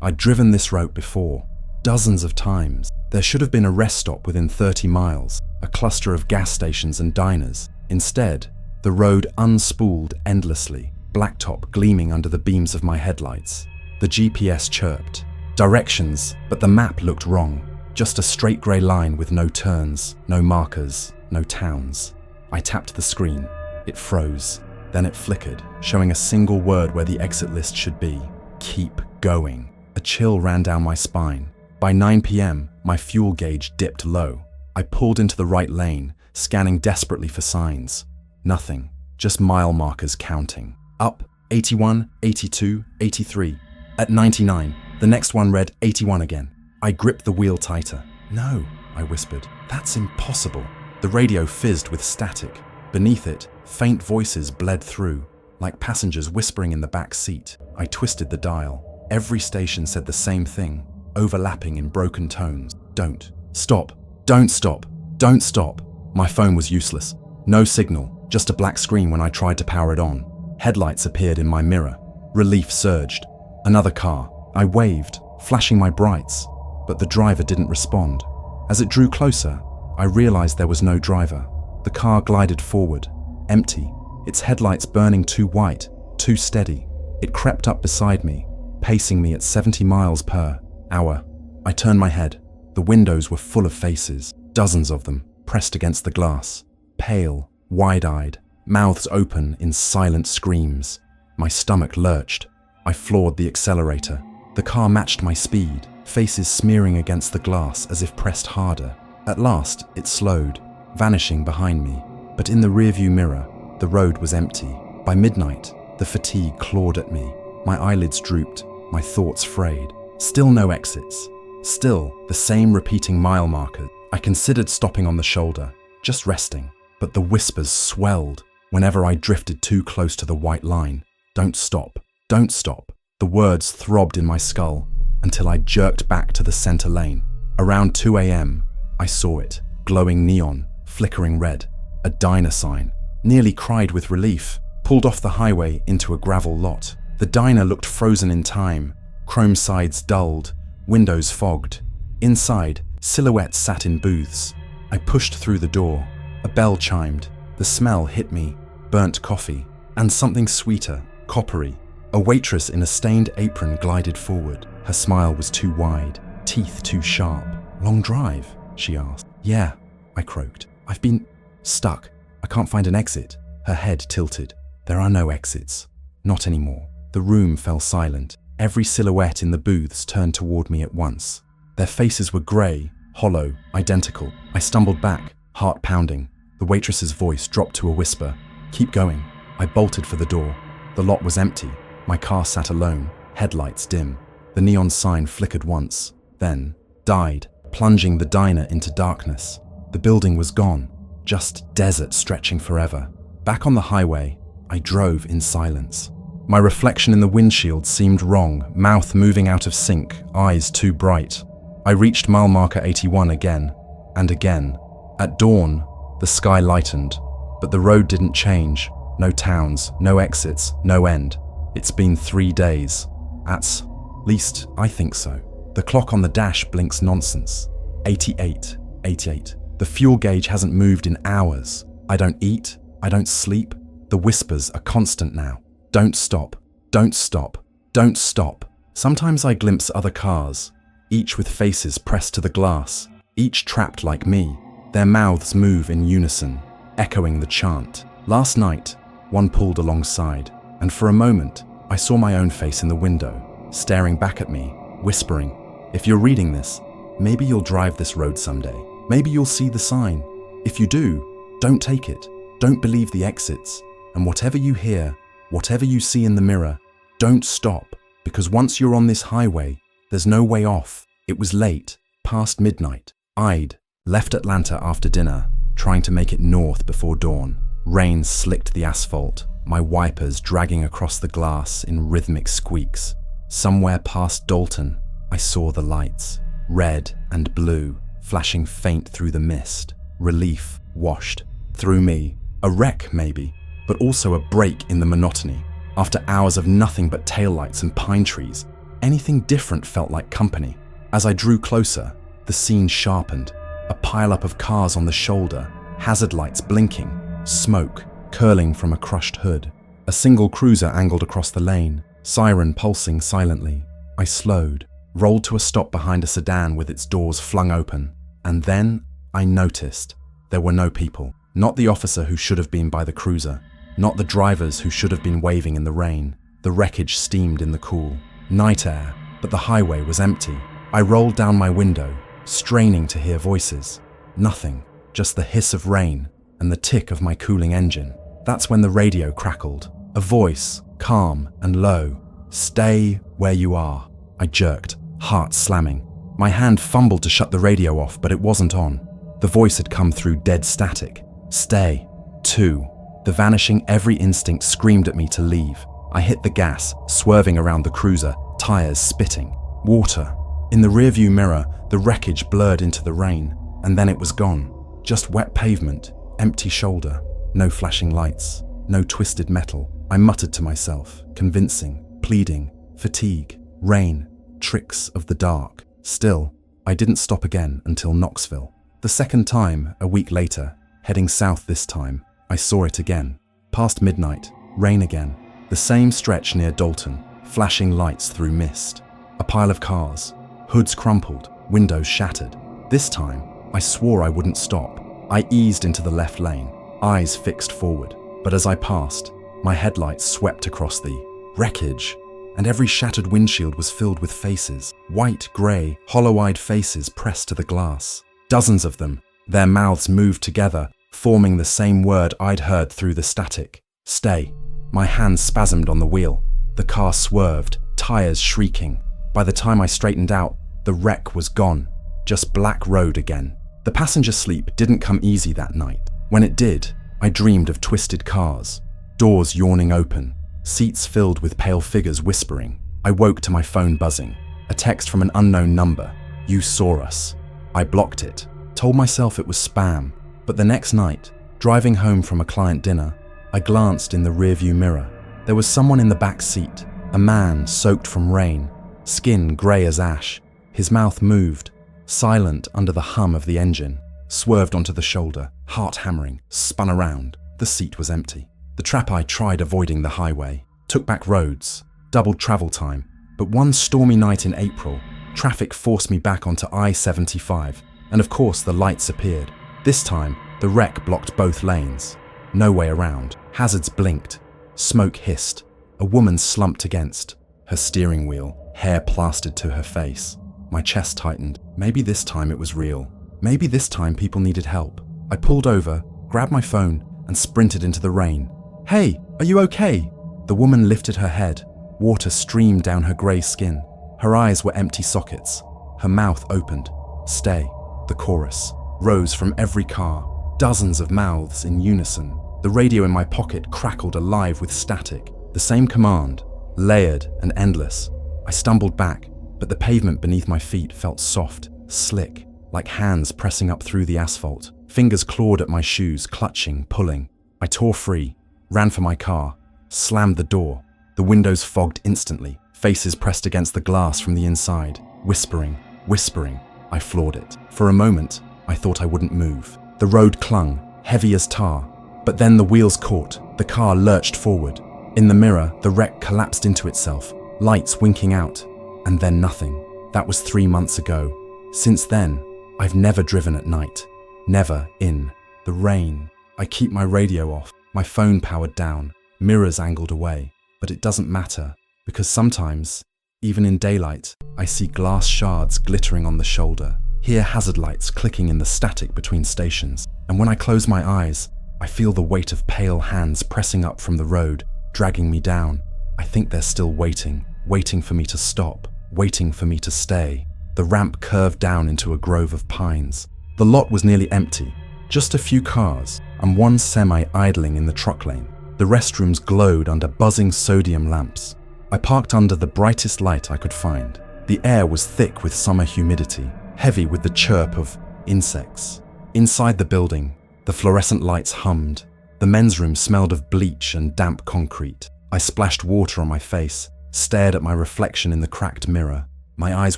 I'd driven this route before, dozens of times. There should have been a rest stop within 30 miles, a cluster of gas stations and diners. Instead, the road unspooled endlessly, blacktop gleaming under the beams of my headlights. The GPS chirped. Directions, but the map looked wrong. Just a straight grey line with no turns, no markers, no towns. I tapped the screen. It froze. Then it flickered, showing a single word where the exit list should be. Keep going. A chill ran down my spine. By 9 p.m., my fuel gauge dipped low. I pulled into the right lane, scanning desperately for signs. Nothing, just mile markers counting. Up, 81, 82, 83. At 99, the next one read 81 again. I gripped the wheel tighter. No, I whispered. That's impossible. The radio fizzed with static. Beneath it, faint voices bled through, like passengers whispering in the back seat. I twisted the dial. Every station said the same thing, overlapping in broken tones. Don't stop. Don't stop. Don't stop. My phone was useless. No signal, just a black screen when I tried to power it on. Headlights appeared in my mirror. Relief surged. Another car. I waved, flashing my brights, but the driver didn't respond. As it drew closer, I realized there was no driver. The car glided forward, empty, its headlights burning too white, too steady. It crept up beside me, pacing me at 70 miles per hour. I turned my head. The windows were full of faces, dozens of them, pressed against the glass, pale, wide-eyed, mouths open in silent screams. My stomach lurched. I floored the accelerator. The car matched my speed, faces smearing against the glass as if pressed harder. At last, it slowed, vanishing behind me. But in the rearview mirror, the road was empty. By midnight, the fatigue clawed at me. My eyelids drooped, my thoughts frayed. Still no exits. Still the same repeating mile markers. I considered stopping on the shoulder, just resting. But the whispers swelled whenever I drifted too close to the white line. Don't stop. Don't stop. The words throbbed in my skull until I jerked back to the center lane. Around 2 a.m., I saw it, glowing neon, flickering red, a diner sign. Nearly cried with relief, pulled off the highway into a gravel lot. The diner looked frozen in time, chrome sides dulled, windows fogged. Inside, silhouettes sat in booths. I pushed through the door. A bell chimed. The smell hit me, burnt coffee, and something sweeter, coppery. A waitress in a stained apron glided forward. Her smile was too wide, teeth too sharp. Long drive? She asked. Yeah, I croaked. I've been stuck. I can't find an exit. Her head tilted. There are no exits. Not anymore. The room fell silent. Every silhouette in the booths turned toward me at once. Their faces were grey, hollow, identical. I stumbled back, heart pounding. The waitress's voice dropped to a whisper. Keep going. I bolted for the door. The lot was empty. My car sat alone, headlights dim. The neon sign flickered once, then died, plunging the diner into darkness. The building was gone, just desert stretching forever. Back on the highway, I drove in silence. My reflection in the windshield seemed wrong, mouth moving out of sync, eyes too bright. I reached mile marker 81 again, and again. At dawn, the sky lightened, but the road didn't change. No towns, no exits, no end. It's been 3 days. At least, I think so. The clock on the dash blinks nonsense. 88, 88. The fuel gauge hasn't moved in hours. I don't eat, I don't sleep. The whispers are constant now. Don't stop, don't stop, don't stop. Sometimes I glimpse other cars, each with faces pressed to the glass, each trapped like me. Their mouths move in unison, echoing the chant. Last night, one pulled alongside, and for a moment, I saw my own face in the window, staring back at me, whispering, if you're reading this, maybe you'll drive this road someday. Maybe you'll see the sign. If you do, don't take it. Don't believe the exits. And whatever you hear, whatever you see in the mirror, don't stop, because once you're on this highway, there's no way off. It was late, past midnight. I'd left Atlanta after dinner, trying to make it north before dawn. Rain slicked the asphalt, my wipers dragging across the glass in rhythmic squeaks. Somewhere past Dalton, I saw the lights, red and blue, flashing faint through the mist. Relief washed through me. A wreck, maybe, but also a break in the monotony. After hours of nothing but taillights and pine trees, Anything different felt like company. As I drew closer, the scene sharpened. A pileup of cars on the shoulder, hazard lights blinking, smoke curling from a crushed hood. A single cruiser angled across the lane, siren pulsing silently. I slowed, rolled to a stop behind a sedan with its doors flung open. And then I noticed there were no people. Not the officer who should have been by the cruiser. Not the drivers who should have been waving in the rain. The wreckage steamed in the cool night air, but the highway was empty. I rolled down my window, straining to hear voices. Nothing, just the hiss of rain and the tick of my cooling engine. That's when the radio crackled. A voice, calm and low. "Stay where you are." I jerked, heart slamming. My hand fumbled to shut the radio off, but it wasn't on. The voice had come through dead static. "Stay." 2. The vanishing every instinct screamed at me to leave. I hit the gas, swerving around the cruiser, tires spitting. Water. In the rearview mirror, the wreckage blurred into the rain, and then it was gone. Just wet pavement, empty shoulder, no flashing lights, no twisted metal. I muttered to myself, convincing, pleading, fatigue, rain, tricks of the dark. Still, I didn't stop again until Knoxville. The second time, a week later, heading south this time, I saw it again. Past midnight, rain again. The same stretch near Dalton, flashing lights through mist. A pile of cars, hoods crumpled, windows shattered. This time, I swore I wouldn't stop. I eased into the left lane, eyes fixed forward. But as I passed, my headlights swept across the wreckage, and every shattered windshield was filled with faces. White, grey, hollow-eyed faces pressed to the glass. Dozens of them, their mouths moved together, forming the same word I'd heard through the static. "Stay." My hand spasmed on the wheel. The car swerved, tires shrieking. By the time I straightened out, the wreck was gone. Just black road again. The passenger sleep didn't come easy that night. When it did, I dreamed of twisted cars, doors yawning open, seats filled with pale figures whispering. I woke to my phone buzzing. A text from an unknown number. "You saw us." I blocked it, told myself it was spam. But the next night, driving home from a client dinner, I glanced in the rearview mirror. There was someone in the back seat, a man soaked from rain, skin grey as ash. His mouth moved, silent under the hum of the engine, swerved onto the shoulder, heart hammering, spun around. The seat was empty. The trap eye tried avoiding the highway, took back roads, doubled travel time. But one stormy night in April, traffic forced me back onto I-75, and of course the lights appeared. This time, the wreck blocked both lanes. No way around. Hazards blinked. Smoke hissed. A woman slumped against her steering wheel, hair plastered to her face. My chest tightened. Maybe this time it was real. Maybe this time people needed help. I pulled over, grabbed my phone, and sprinted into the rain. "Hey, are you okay?" The woman lifted her head. Water streamed down her grey skin. Her eyes were empty sockets. Her mouth opened. "Stay." The chorus rose from every car, dozens of mouths in unison. The radio in my pocket crackled alive with static. The same command, layered and endless. I stumbled back, but the pavement beneath my feet felt soft, slick, like hands pressing up through the asphalt. Fingers clawed at my shoes, clutching, pulling. I tore free, ran for my car, slammed the door. The windows fogged instantly, faces pressed against the glass from the inside, whispering, whispering. I floored it. For a moment, I thought I wouldn't move. The road clung, heavy as tar. But then the wheels caught, the car lurched forward. In the mirror, the wreck collapsed into itself, lights winking out, and then nothing. That was 3 months ago. Since then, I've never driven at night. Never in the rain. I keep my radio off, my phone powered down, mirrors angled away. But it doesn't matter, because sometimes, even in daylight, I see glass shards glittering on the shoulder, hear hazard lights clicking in the static between stations, and when I close my eyes, I feel the weight of pale hands pressing up from the road, dragging me down. I think they're still waiting, waiting for me to stop, waiting for me to stay. The ramp curved down into a grove of pines. The lot was nearly empty, just a few cars, and one semi idling in the truck lane. The restrooms glowed under buzzing sodium lamps. I parked under the brightest light I could find. The air was thick with summer humidity, heavy with the chirp of insects. Inside the building, the fluorescent lights hummed. The men's room smelled of bleach and damp concrete. I splashed water on my face, stared at my reflection in the cracked mirror. My eyes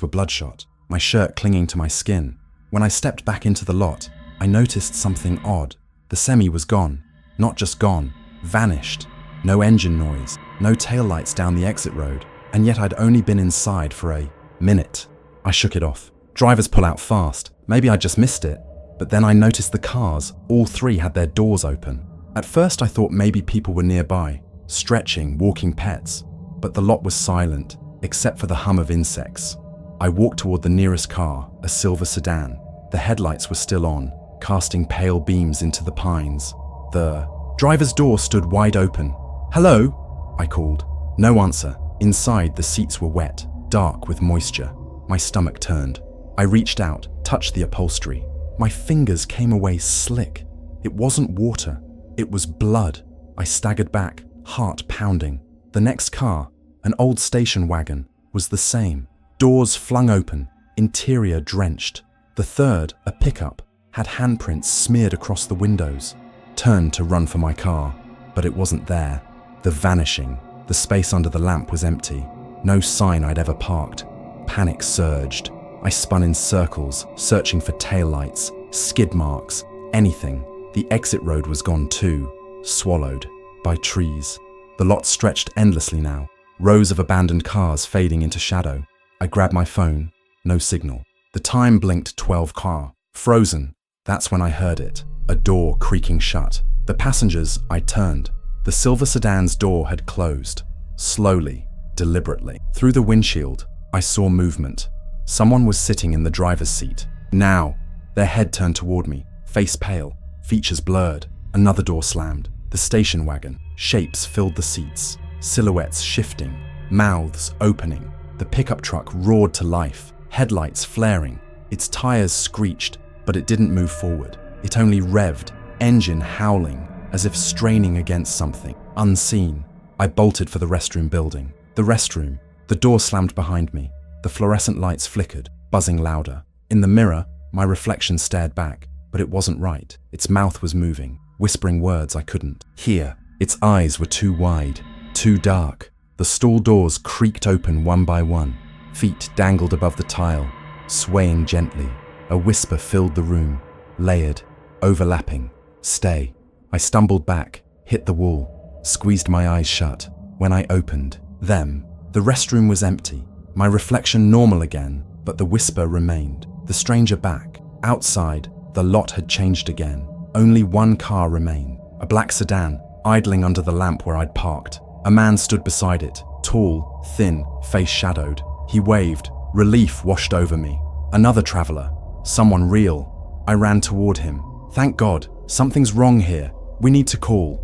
were bloodshot, my shirt clinging to my skin. When I stepped back into the lot, I noticed something odd. The Semi was gone. Not just gone, vanished. No engine noise, no taillights down the exit road, and yet I'd only been inside for a minute. I shook it off. Drivers pull out fast. Maybe I just missed it. But then I noticed the cars, all three had their doors open. At first I thought maybe people were nearby, stretching, walking pets. But the lot was silent, except for the hum of insects. I walked toward the nearest car, a silver sedan. The headlights were still on, casting pale beams into the pines. The driver's door stood wide open. "Hello?" I called. No answer. Inside, the seats were wet, dark with moisture. My stomach turned. I reached out, touched the upholstery. My fingers came away slick. It wasn't water. It was blood. I staggered back, heart pounding. The next car, an old station wagon, was the same. Doors flung open, interior drenched. The third, a pickup, had handprints smeared across the windows. Turned to run for my car, but it wasn't there. The vanishing. The space under the lamp was empty. No sign I'd ever parked. Panic surged. I spun in circles, searching for taillights, skid marks, anything. The exit road was gone too, swallowed by trees. The lot stretched endlessly now, rows of abandoned cars fading into shadow. I grabbed my phone, no signal. The time blinked 12 car, frozen. That's when I heard it, a door creaking shut. The passengers, I turned. The silver sedan's door had closed, slowly, deliberately. Through the windshield, I saw movement. Someone was sitting in the driver's seat. Now, their head turned toward me, face pale, features blurred. Another door slammed. The station wagon. Shapes filled the seats. Silhouettes shifting. Mouths opening. The pickup truck roared to life. Headlights flaring. Its tires screeched, but it didn't move forward. It only revved, engine howling, as if straining against something. Unseen, I bolted for the restroom building. The restroom. The door slammed behind me. The fluorescent lights flickered, buzzing louder. In the mirror, my reflection stared back, but it wasn't right. Its mouth was moving, whispering words I couldn't hear. Its eyes were too wide, too dark. The stall doors creaked open one by one. Feet dangled above the tile, swaying gently. A whisper filled the room, layered, overlapping. Stay. I stumbled back, hit the wall, squeezed my eyes shut. When I opened them, the restroom was empty. My reflection normal again, but the whisper remained. The stranger back. Outside, the lot had changed again. Only one car remained. A black sedan, idling under the lamp where I'd parked. A man stood beside it, tall, thin, face shadowed. He waved. Relief washed over me. Another traveler. Someone real. I ran toward him. Thank God, something's wrong here. We need to call.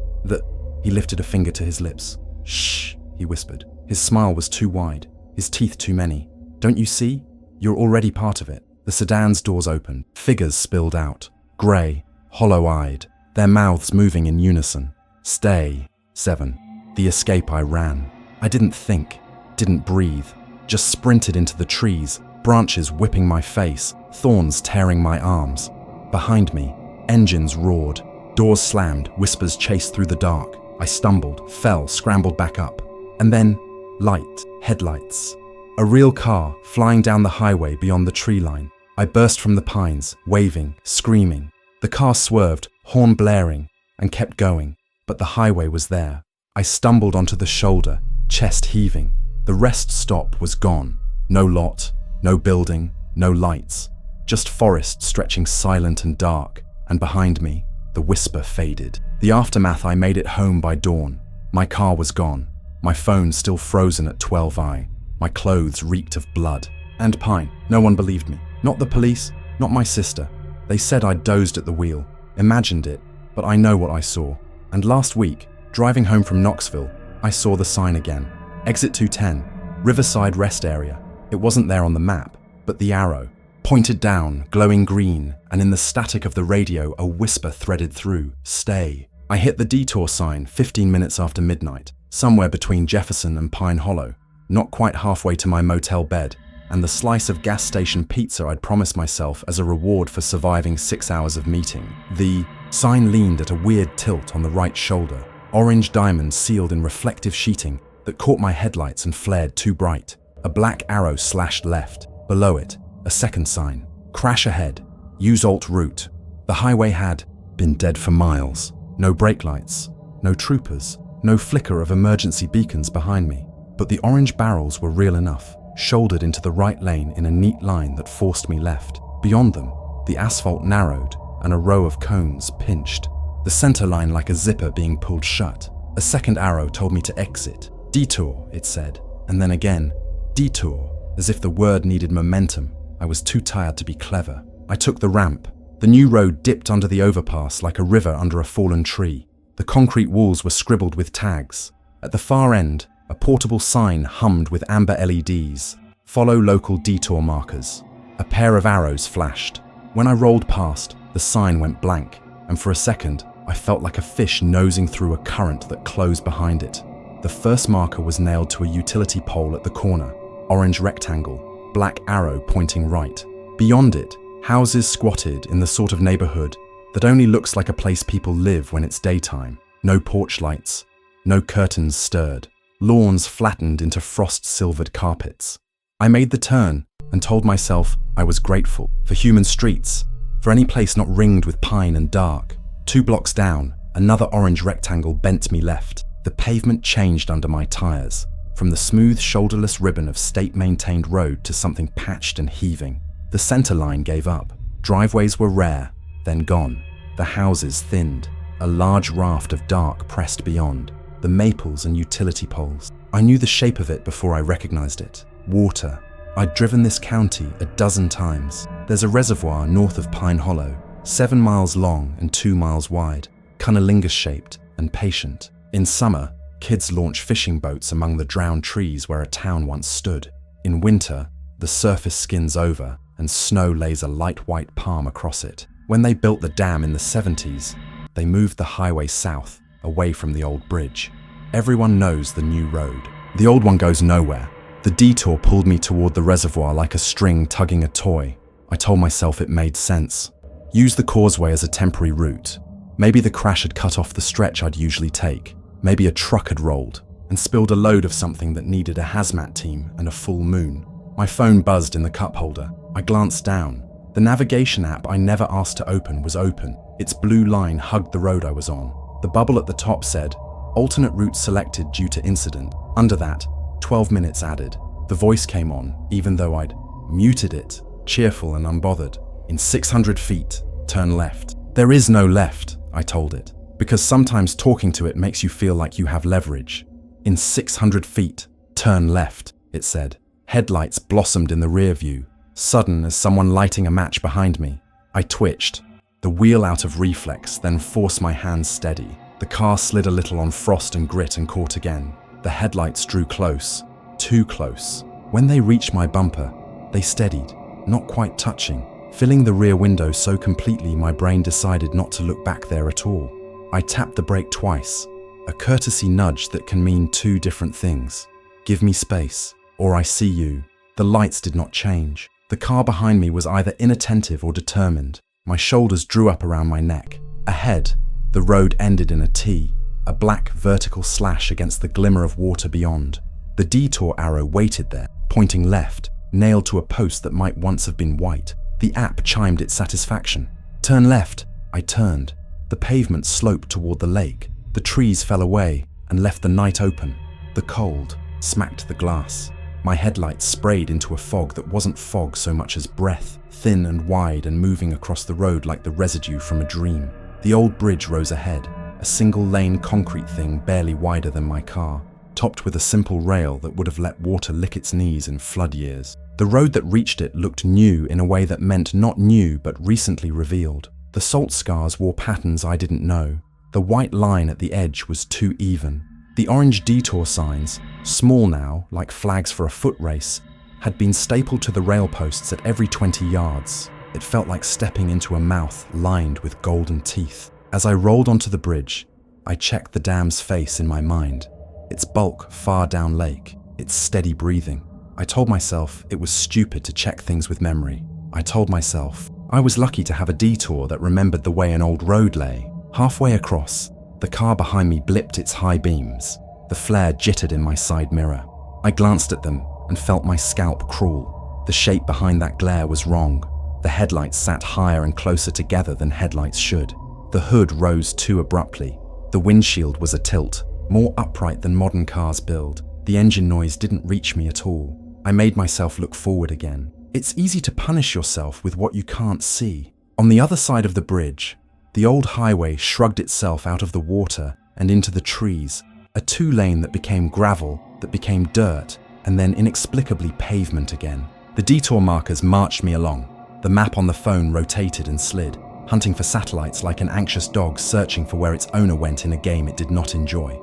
He lifted a finger to his lips. Shh, he whispered. His smile was too wide. His teeth too many. Don't you see? You're already part of it. The sedan's doors opened. Figures spilled out. Grey, hollow-eyed. Their mouths moving in unison. Stay. 7. The escape I ran. I didn't think. Didn't breathe. Just sprinted into the trees. Branches whipping my face. Thorns tearing my arms. Behind me, engines roared. Doors slammed. Whispers chased through the dark. I stumbled, fell, scrambled back up. And then, light, headlights. A real car flying down the highway beyond the tree line. I burst from the pines, waving, screaming. The car swerved, horn blaring, and kept going, but the highway was there. I stumbled onto the shoulder, chest heaving. The rest stop was gone. No lot, no building, no lights. Just forest stretching silent and dark, and behind me, the whisper faded. The aftermath I made it home by dawn. My car was gone. My phone still frozen at 12i. My clothes reeked of blood and pine. No one believed me. Not the police, not my sister. They said I'd dozed at the wheel, imagined it, but I know what I saw. And last week, driving home from Knoxville, I saw the sign again. Exit 210, Riverside Rest Area. It wasn't there on the map, but the arrow, pointed down, glowing green, and in the static of the radio, a whisper threaded through. Stay. I hit the detour sign 15 minutes after midnight, somewhere between Jefferson and Pine Hollow, not quite halfway to my motel bed, and the slice of gas station pizza I'd promised myself as a reward for surviving 6 hours of meeting. The sign leaned at a weird tilt on the right shoulder, orange diamonds sealed in reflective sheeting, that caught my headlights and flared too bright. A black arrow slashed left. Below it, a second sign. Crash ahead. Use alt route. The highway had been dead for miles. No brake lights, no troopers, no flicker of emergency beacons behind me. But the orange barrels were real enough, shouldered into the right lane in a neat line that forced me left. Beyond them, the asphalt narrowed and a row of cones pinched, the center line like a zipper being pulled shut. A second arrow told me to exit. Detour, it said, and then again, detour, as if the word needed momentum. I was too tired to be clever. I took the ramp. The new road dipped under the overpass like a river under a fallen tree. The concrete walls were scribbled with tags. At the far end, a portable sign hummed with amber LEDs. Follow local detour markers. A pair of arrows flashed. When I rolled past, the sign went blank, and for a second, I felt like a fish nosing through a current that closed behind it. The first marker was nailed to a utility pole at the corner. Orange rectangle, black arrow pointing right. Beyond it, houses squatted in the sort of neighborhood that only looks like a place people live when it's daytime. No porch lights, no curtains stirred. Lawns flattened into frost-silvered carpets. I made the turn and told myself I was grateful for human streets, for any place not ringed with pine and dark. 2 blocks down, another orange rectangle bent me left. The pavement changed under my tires, from the smooth, shoulderless ribbon of state-maintained road to something patched and heaving. The center line gave up. Driveways were rare, then gone. The houses thinned. A large raft of dark pressed beyond. The maples and utility poles. I knew the shape of it before I recognized it. Water. I'd driven this county a dozen times. There's a reservoir north of Pine Hollow, 7 miles long and 2 miles wide, cunnilingus-shaped and patient. In summer, kids launch fishing boats among the drowned trees where a town once stood. In winter, the surface skins over and snow lays a light white palm across it. When they built the dam in the 70s, they moved the highway south, away from the old bridge. Everyone knows the new road. The old one goes nowhere. The detour pulled me toward the reservoir like a string tugging a toy. I told myself it made sense. Use the causeway as a temporary route. Maybe the crash had cut off the stretch I'd usually take. Maybe a truck had rolled and spilled a load of something that needed a hazmat team and a full moon. My phone buzzed in the cup holder. I glanced down. The navigation app I never asked to open was open. Its blue line hugged the road I was on. The bubble at the top said, alternate route selected due to incident. Under that, 12 minutes added. The voice came on, even though I'd muted it, cheerful and unbothered. In 600 feet, turn left. There is no left, I told it, because sometimes talking to it makes you feel like you have leverage. In 600 feet, turn left, it said. Headlights blossomed in the rear view, sudden as someone lighting a match behind me. I twitched, the wheel out of reflex, then forced my hands steady. The car slid a little on frost and grit and caught again. The headlights drew close, too close. When they reached my bumper, they steadied, not quite touching, filling the rear window so completely my brain decided not to look back there at all. I tapped the brake twice, a courtesy nudge that can mean 2 different things. Give me space, or I see you. The lights did not change. The car behind me was either inattentive or determined. My shoulders drew up around my neck. Ahead, the road ended in a T, a black vertical slash against the glimmer of water beyond. The detour arrow waited there, pointing left, nailed to a post that might once have been white. The app chimed its satisfaction. Turn left. I turned. The pavement sloped toward the lake. The trees fell away and left the night open. The cold smacked the glass. My headlights sprayed into a fog that wasn't fog so much as breath, thin and wide and moving across the road like the residue from a dream. The old bridge rose ahead, a single-lane concrete thing barely wider than my car, topped with a simple rail that would have let water lick its knees in flood years. The road that reached it looked new in a way that meant not new but recently revealed. The salt scars wore patterns I didn't know. The white line at the edge was too even. The orange detour signs, small now, like flags for a foot race, had been stapled to the rail posts at every 20 yards. It felt like stepping into a mouth lined with golden teeth. As I rolled onto the bridge, I checked the dam's face in my mind. Its bulk far down lake, its steady breathing. I told myself it was stupid to check things with memory. I told myself I was lucky to have a detour that remembered the way an old road lay. Halfway across, the car behind me blipped its high beams. The flare jittered in my side mirror. I glanced at them and felt my scalp crawl. The shape behind that glare was wrong. The headlights sat higher and closer together than headlights should. The hood rose too abruptly. The windshield was a tilt, more upright than modern cars build. The engine noise didn't reach me at all. I made myself look forward again. It's easy to punish yourself with what you can't see. On the other side of the bridge, the old highway shrugged itself out of the water and into the trees, a two-lane that became gravel, that became dirt, and then inexplicably pavement again. The detour markers marched me along. The map on the phone rotated and slid, hunting for satellites like an anxious dog searching for where its owner went in a game it did not enjoy.